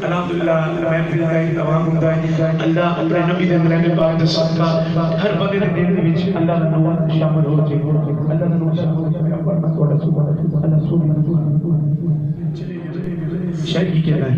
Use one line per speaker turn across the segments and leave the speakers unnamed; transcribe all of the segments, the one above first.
الحمدللہ محفل کا اہتمام ہوتا ہے. اللہ اپنے نبی دے کلام پاک دے صدقہ ہر بندے دے دل وچ اللہ دا نور شامل ہو جائے. اللہ دا نور شامل ہو جائے. اللہ شاید کی کہنا ہے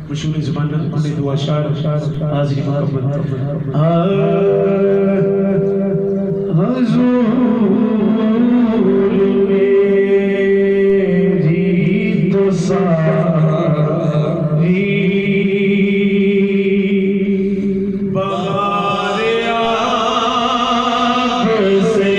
مشہور زبان میں اپنے دعا شعر حاضری مکمل. حضور میری تو ساری بہار آپ سے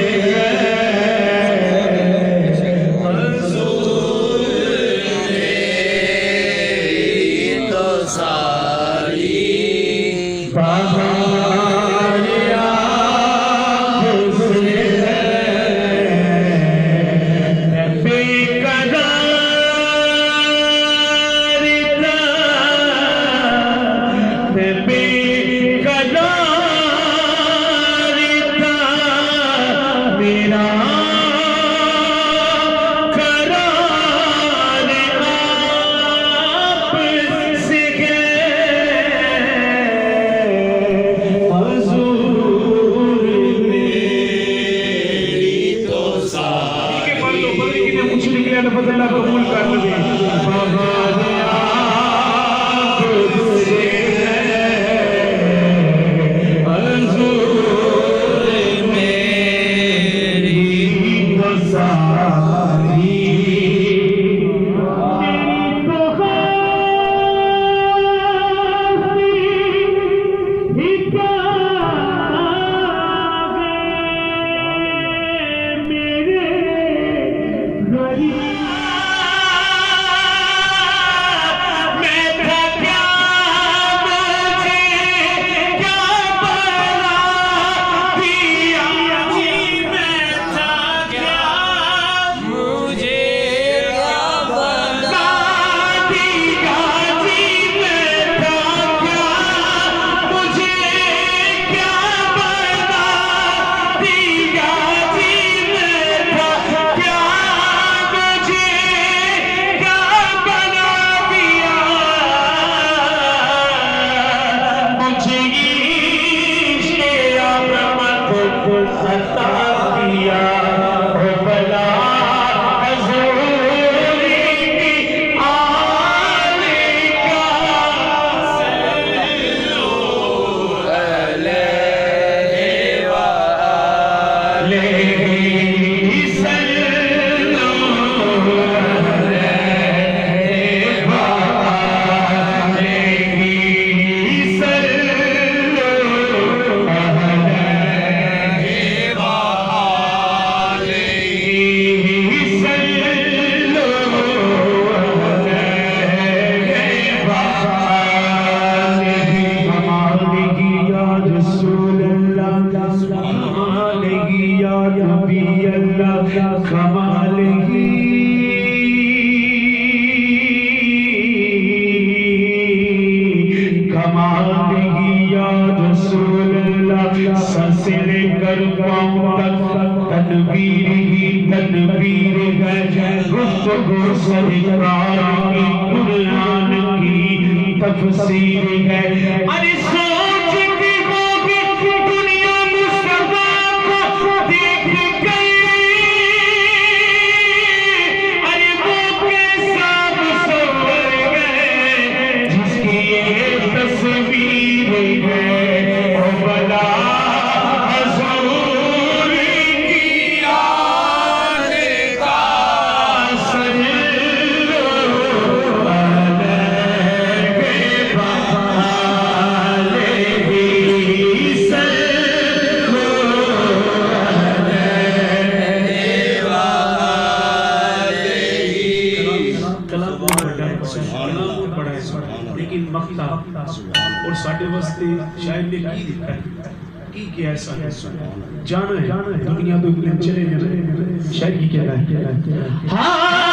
عطا کیا او بلا تفسیر ہے ارے سوچتی ہوگی دنیا مصطفیٰ کو دیکھ گئی ارے وہ کیسا مصور ہے جس کی یہ تصویر ہے او بلا حضور کی یاد کا لیکن مقتا اور ساڑھے واسطے شاید نے کی دیتا ہے کی کیا ایسا ہے جانا ہے دنیا تو چلے شاید کی کہنا ہے